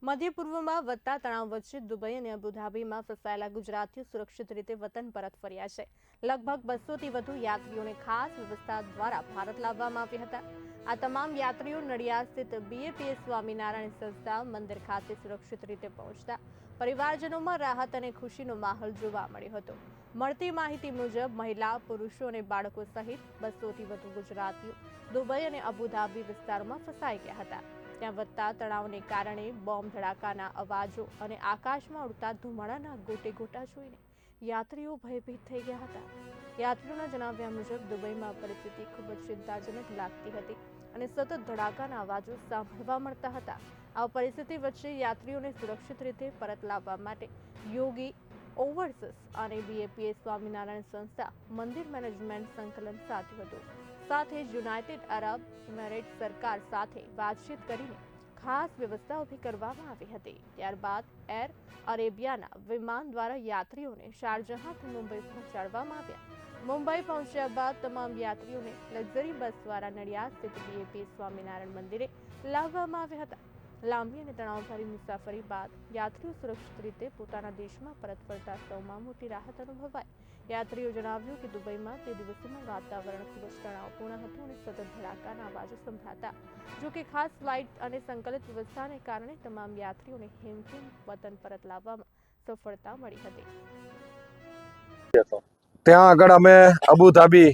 મધ્ય પૂર્વમાં વધતા તણાવ વચ્ચે દુબઈ અને અબુધાબીમાં ફસાયેલા ગુજરાતીઓ સુરક્ષિત રીતે વતન પરત ફર્યા છે। લગભગ 200થી વધુ યાત્રીઓને ખાસ વ્યવસ્થા દ્વારા ભારત લાવવામાં આવ્યા હતા। આ તમામ યાત્રીઓ નડિયાદ સ્થિત BAPS સ્વામિનારાયણ સંસ્થા મંદિર ખાતે સુરક્ષિત રીતે પહોંચતા પરિવારજનોમાં રાહત અને ખુશીનો માહોલ જોવા મળ્યો હતો। મળતી માહિતી મુજબ મહિલા, પુરુષો અને બાળકો સહિત 200થી વધુ ગુજરાતીઓ દુબઈ અને અબુધાબી વિસ્તારમાં ફસાઈ ગયા હતા। ત્યાં વધતા તણાવને કારણે બોમ્બ ધડાકાના અવાજો અને આકાશમાં ઉડતા ધુમાડાના ગોટે ગોટા જોઈને યાત્રીઓ ભયભીત થઈ ગયા હતા। યાત્રીઓના જણાવ્યા મુજબ દુબઈમાં પરિસ્થિતિ ખૂબ જ ચિંતાજનક લાગતી હતી અને સતત ધડાકાના અવાજો સાંભળવા મળતા હતા। આ પરિસ્થિતિ વચ્ચે યાત્રીઓને સુરક્ષિત રીતે પરત લાવવા માટે યોગી ઓવરસીઝ અને BAPS સ્વામિનારાયણ સંસ્થા મંદિર મેનેજમેન્ટ સંકલન સાધ્યું હતું। સાથે જ યુનાઇટેડ અરબ એમિરેટ્સ સરકાર સાથે વાતચીત કરીને ખાસ વ્યવસ્થા ઊભી કરવામાં આવી હતી। ત્યારબાદ એર અરેબિયાના વિમાન દ્વારા યાત્રીઓને શારજહાથી મુંબઈ પહોંચાડવામાં આવ્યા। મુંબઈ પહોંચ્યા બાદ તમામ યાત્રીઓને લક્ઝરી બસ દ્વારા નડિયાદ સ્થિત BAPS સ્વામિનારાયણ મંદિરે લાવવામાં આવ્યા હતા। લાંબી અને તણાવભરી મુસાફરી બાદ યાત્રીઓ સુરક્ષિત રીતે પોતાના દેશમાં પરત ફરતા સૌમાં મોટી રાહત અનુભવાઈ। યાત્રીઓ જણાવ્યું કે દુબઈમાં તે દિવસોમાં વાતાવરણ ખૂબ જ તણાવપૂર્ણ હતું અને સતત ધડાકાના અવાજો સંભળાતા। જો કે ખાસ ફ્લાઇટ અને સંકલિત વ્યવસ્થાને કારણે તમામ યાત્રીઓને હેમખેમ વતન પરત લાવવામાં સફળતા મળી હતી। ત્યાં આગળ અમે અબુધાબી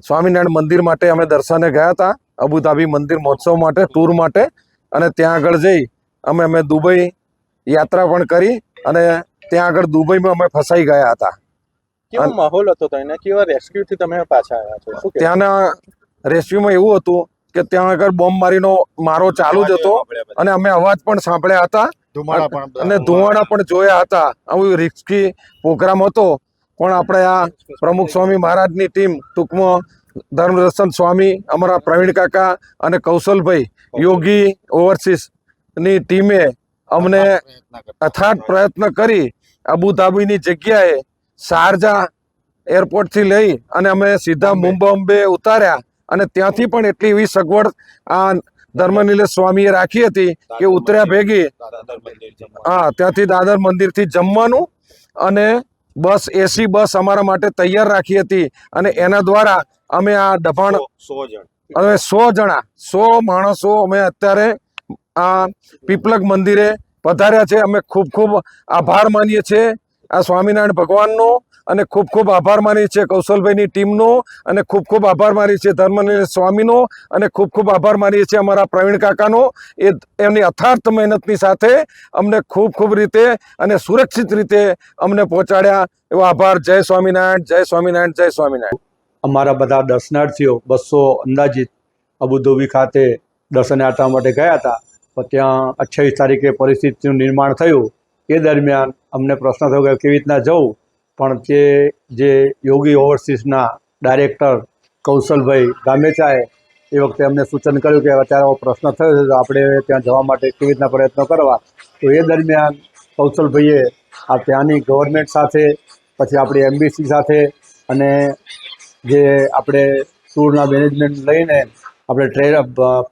સ્વામિનારાયણ મંદિર માટે અમે દર્શને ગયા હતા। અબુધાબી મંદિર મહોત્સવ માટે ટૂર માટે, અને ત્યાં આગળ જઈ અમે દુબઈ યાત્રા પણ કરી અને ત્યાં આગળ દુબઈમાં અમે ફસાઈ ગયા હતા। કેવો માહોલ હતો ત્યાં? કેવા રેસ્ક્યુ થી તમે પાછા આવ્યા છો? શું ત્યાંના રેસ્ક્યુમાં એવું હતું કે ત્યાં આગળ બોમ્બ મારો ચાલુ જ હતો અને અમે અવાજ પણ સાંભળ્યા હતા અને ધુમાડા પણ જોયા હતા। આવું રિસ્કી પ્રોગ્રામ હતો, પણ આપણે આ પ્રમુખ સ્વામી મહારાજની ટીમ, ટૂંકમાં ધર્મદર્શન સ્વામી, અમારા પ્રવીણ કાકા અને કૌશલભાઈ યોગી ઓવરસીઝ ની ટીમે અમને અથાગ પ્રયત્ન કરી અબુધાબીની જગ્યાએ શારજા એરપોર્ટ થી લઈ અને અમે સીધા મુંબઈ ઉતાર્યા। અને ત્યાંથી પણ એટલી એવી સગવડ આ ધર્મનિલેશ સ્વામીએ રાખી હતી કે ઉતર્યા ભેગી ત્યાંથી દાદર મંદિરથી જમવાનું અને બસ AC બસ અમારા માટે તૈયાર રાખી હતી અને એના દ્વારા અમે આ દબાણ 100 માણસો અમે અત્યારે આ પીપલગ મંદિરે પધાર્યા છે। અમે ખૂબ ખૂબ આભાર માનીએ છીએ આ સ્વામિનારાયણ ભગવાનનો, અને ખૂબ ખૂબ આભાર માનીએ છીએ કૌશલભાઈની ટીમનો, અને ખૂબ ખૂબ આભાર માનીએ છીએ ધર્મનિલેશ સ્વામીનો, અને ખૂબ ખૂબ આભાર માનીએ છીએ અમારા પ્રવીણ કાકાનો। એમની અથાર્થ મહેનતની સાથે અમને ખૂબ ખૂબ રીતે અને સુરક્ષિત રીતે અમને પહોંચાડ્યા। એવો આભાર। જય સ્વામિનારાયણ, જય સ્વામિનારાયણ, જય સ્વામિનારાયણ। અમારા બધા દર્શનાર્થીઓ 200 અંદાજિત અબુધાબી ખાતે દર્શને આવવા માટે ગયા હતા, પણ ત્યાં 28 તારીખે પરિસ્થિતિનું નિર્માણ થયું। એ દરમિયાન અમને પ્રશ્ન થયો કે કેવી રીતના જવું, પણ તે જે યોગી ઓવરસીઝના ડાયરેક્ટર કૌશલભાઈ ગામેચાએ એ વખતે અમને સૂચન કર્યું કે અત્યારે આવો પ્રશ્ન થયો છે તો આપણે ત્યાં જવા માટે કેવી રીતના પ્રયત્નો કરવા। તો એ દરમિયાન કૌશલભાઈએ આ ત્યાંની ગવર્મેન્ટ સાથે, પછી આપણી એમ્બેસી સાથે, અને જે આપણે ટૂરના મેનેજમેન્ટ લઈને આપણે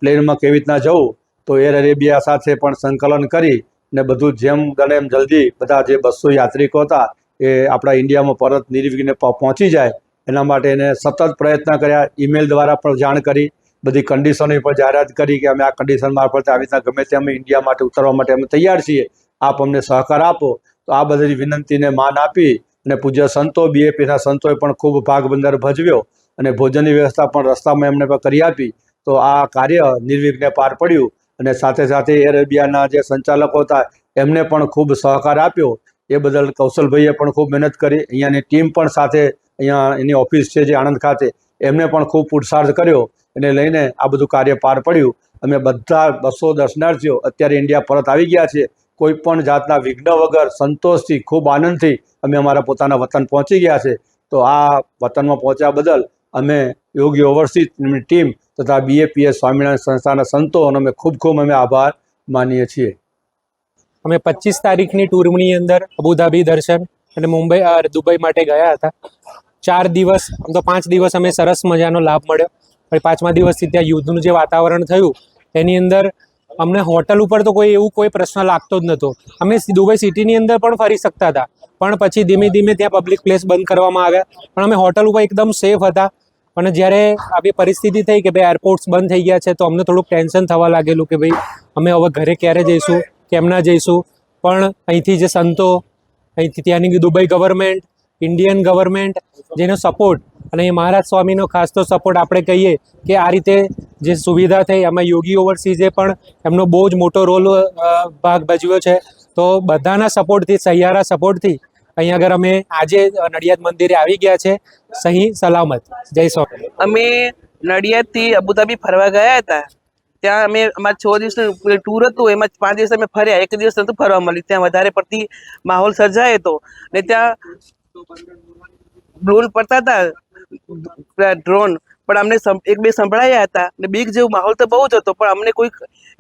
પ્લેનમાં કેવી રીતના જવું, તો એર અરેબિયા સાથે પણ સંકલન કરી ને બધું જેમ બને એમ જલ્દી બધા જે 200 યાત્રિકો હતા એ આપણા ઇન્ડિયામાં પરત નિર્વિઘ્ને પહોંચી જાય એના માટે એને સતત પ્રયત્ન કર્યા। ઈમેલ દ્વારા પણ જાણ કરી, બધી કન્ડિશનોની પણ જાહેરાત કરી કે અમે આ કન્ડિશન મારફતે આવી રીતના ગમે તે અમે ઇન્ડિયા માટે ઉતરવા માટે અમે તૈયાર છીએ, આપ અમને સહકાર આપો। તો આ બધી વિનંતીને માન આપી અને પૂજ્ય સંતો, BAPના સંતોએ પણ ખૂબ ભાગ બંદર ભજવ્યો અને ભોજનની વ્યવસ્થા પણ રસ્તામાં એમને પણ કરી આપી। તો આ કાર્ય નિર્વિઘ્ને પાર પડ્યું અને સાથે સાથે એર અરેબિયાના જે સંચાલકો હતા એમને પણ ખૂબ સહકાર આપ્યો। એ બદલ કૌશલભાઈએ પણ ખૂબ મહેનત કરી। અહીંયાની ટીમ પણ સાથે, અહીંયા એની ઓફિસ છે જે આણંદ ખાતે, એમને પણ ખૂબ પુરુષાર્થ કર્યો, એને લઈને આ બધું કાર્ય પાર પડ્યું। અમે બધા 200 દર્શનાર્થીઓ અત્યારે ઇન્ડિયા પરત આવી ગયા છે। કોઈ પણ જાતના વિઘ્ન વગર સંતોષથી, ખૂબ આનંદથી અમે અમારા પોતાના વતન પહોંચી ગયા છે। તો આ વતનમાં પહોંચ્યા બદલ અમે યોગી ઓવરસીઝની ટીમ તથા BAPS સ્વામિનારાયણ સંસ્થાના સંતોનો અમે ખૂબ ખૂબ આભાર માનીએ છીએ। અમે 25 તારીખની ટૂરની અંદર અબુધાબી દર્શન અને દુબઈ માટે ગયા હતા। 4 દિવસ, આમ તો 5 દિવસ અમે સરસ મજાનો લાભ મળ્યો। પછી 5મા દિવસથી ત્યાં યુદ્ધનું જે વાતાવરણ થયું એની અંદર અમને હોટલ ઉપર તો કોઈ પ્રશ્ન લાગતો જ નહોતો. અમે દુબઈ સિટીની અંદર પણ ફરી શકતા હતા, પણ પછી ધીમે ધીમે ત્યાં પબ્લિક પ્લેસ બંધ કરવામાં આવ્યા. પણ અમે હોટલ ઉપર એકદમ સેફ હતા. પણ જ્યારે આવી પરિસ્થિતિ થઈ કે ભાઈ એરપોર્ટ્સ બંધ થઈ ગયા છે, તો અમને થોડુંક ટેન્શન થવા લાગેલું કે ભાઈ અમે હવે ઘરે ક્યારે જઈશું, કેમ ના જઈશું. પણ અહીંથી જે સંતો, અહીંથી ત્યાંની દુબઈ ગવર્મેન્ટ, ઇન્ડિયન ગવર્મેન્ટ જેનો સપોર્ટ, અને એ મહારાજ સ્વામીનો ખાસ તો સપોર્ટ આપણે કહીએ કે આ રીતે જે સુવિધા થઈ, આમાં યોગી ઓવરસીઝે પણ એમનો બહુ જ મોટો રોલ ભાગ ભજવ્યો છે. તો બધાના સપોર્ટથી, સહિયારા સપોર્ટથી અહીંયા આગળ અમે આજે નડિયાદ મંદિરે આવી ગયા છે સહી સલામત. જય સ્વામી. અમે નડિયાદથી અબુધાબી ફરવા ગયા હતા. ત્યાં અમે અમારા 6 દિવસનું ટૂર હતું, એમાં 5 દિવસ અમે ફર્યા. એક દિવસ નતું ફરવા મળ્યું, ત્યાં વધારે પડતી માહોલ સર્જાયો હતો. ને ત્યાં ડ્રોન પડતા હતા, ડ્રોન પણ અમને એક બે સંભળાયા હતા. ને બીક જેવો માહોલ તો બહુ જ હતો, પણ અમને કોઈ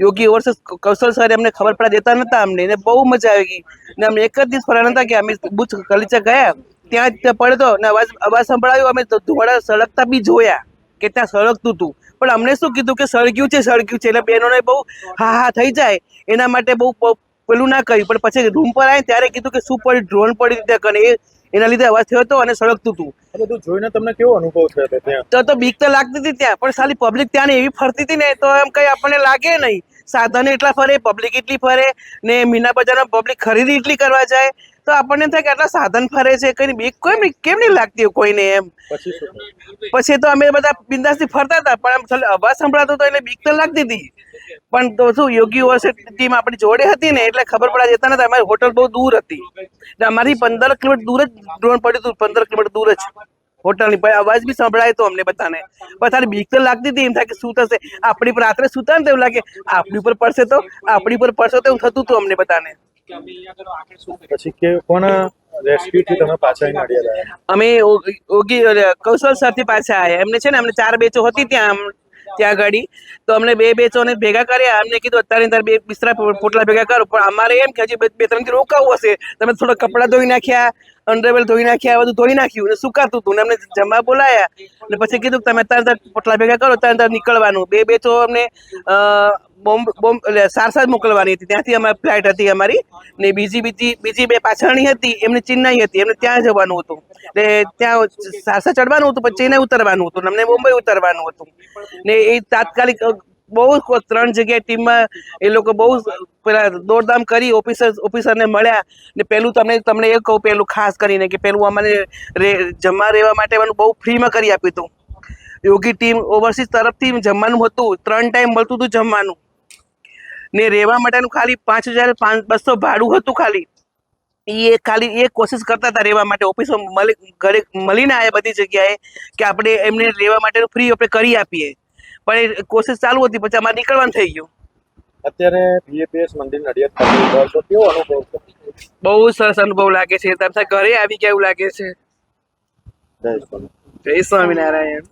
યોગી ઓવરસીઝ કૌશલ સર અમને ખબર પડવા દેતા નતા અમને. ને બહુ મજા આવી ગઈ. ને અમે એક જ દિવસ ફરવાના હતા કે અમે બુજ કલીચા ગયા, ત્યાં જ પડતો ને અવાજ સંભળાયો. અમે ધોળા સળગતા બી જોયા કે ત્યાં સળગતું હતું, પણ અમને શું કીધું કે સળગ્યું છે. એટલે બહેનોને બહુ હા થઈ જાય એના માટે બહુ પેલું ના કર્યું. પણ પછી રૂમ પર આવે ત્યારે કીધું કે શું પડ્યું, ડ્રોન પડી ત્યાં એના લીધે અવાજ થયો હતો અને સળગતું હતું. આ બધું જોઈને તમને કેવો અનુભવ થયો હતો ત્યાં? તો બીક તો લાગતી હતી ત્યાં, પણ સાલી પબ્લિક ત્યાંની એવી ફરતી હતી ને, તો એમ કઈ આપણને લાગે નહીં. સાધન એટલા ફરે, પબ્લિક એટલી ફરે ને મીના બજારમાં પબ્લિક ખરીદી એટલી કરવા જાય, તો આપણને થાય કે આટલા સાધન ફરે છે, કઈ બીક કેમ નહીં લાગતી કોઈને એમ. પછી તો અમે બધા બિંદાસથી ફરતા હતા, પણ અવાજ સંભળાતો હતો એટલે બીક તો લાગતી હતી. પણ તો શું, યોગી યુનિવર્સિટી ટીમ આપણી જોડે હતી ને, એટલે ખબર પડવા જતા નતા. અમારી હોટલ બહુ દૂર હતી, અમારી 15 કિલોમીટર દૂર જ ડ્રોન પડ્યું હતું. 15 કિલોમીટર દૂર જ હોટલની. પણ અવાજ બી સંભળાય તો અમને બધાને. પણ તારી બીક તો લાગતી હતી, એમ થાય કે શું થશે. આપણી પર રાત્રે સુતા ને તો એવું લાગે આપણી ઉપર પડશે તો એવું થતું હતું અમને બધાને. પછી કે કોણ રેસ્ક્યુ થી તમે પાછા અહીં નડિયાદ આવ્યા? અમે કૌશલ સરથી પાછા આવ્યા. એમને છે ને, અમને 4 બેચો હતી ત્યાં આગળ. તો અમને 2 બેચોને ભેગા કર્યા. અમને કીધું અત્યારે 2 બિસ્તરા પોટલા ભેગા કરો, પણ અમારે એમ કે હજી 2-3 થી રોકાવું હશે. તમે થોડા કપડાં ધોઈ નાખ્યા, અંડરવેર ધોઈ નાખ્યા, બધું ધોઈ નાખ્યું ને સુકાતું હતું. ને અમને જમવા બોલાયા ને પછી કીધું તમે અત્યારે પોટલા ભેગા કરો, ત્યારે નીકળવાનું. 2 બેચો અમને સારસા મોકલવાની હતી, ત્યાંથી અમારી ફ્લાઇટ હતી અમારી. ને બીજી 2 પાછળની હતી, એમની ચેન્નાઈ હતી, એમને ત્યાં જવાનું હતું. એટલે ત્યાં સારસા ચડવાનું હતું, પછી ચેન્નાઈ ઉતરવાનું હતું, અમને મુંબઈ ઉતરવાનું હતું. ને એ તાત્કાલિક બહુ 3 જગ્યાએ ટીમમાં એ લોકો બહુ પેલા દોડધામ કરી. ઓફિસરને મળ્યા. ને પેલું તમને એ કહું, પેલું ખાસ કરીને કે પેલું અમને જમવા રહેવા માટે બહુ ફ્રીમાં કરી આપ્યું હતું. યોગી ટીમ ઓવરસીઝ તરફથી જમવાનું હતું, 3 ટાઈમ મળતું હતું જમવાનું. ને રહેવા માટેનું ખાલી 5200 ભાડું હતું ખાલી. એ કોશિશ કરતા હતા રહેવા માટે. ઓફિસો ઘરે મળીને આવ્યા બધી જગ્યાએ કે આપણે એમને રહેવા માટેનું ફ્રી આપણે કરી આપીએ, પણ એ કોશિશ ચાલુ હતી. પછી અમારે નીકળવાનું થઈ ગયું. અત્યારે બીએપીએસ મંદિર નડિયાદ ખાતે તો કેવો અનુભવ છે? બહુ સરસ અનુભવ લાગે છે. તમે ઘરે આવી ગયા એવું લાગે છે. જય સ્વામી. જય સ્વામિનારાયણ.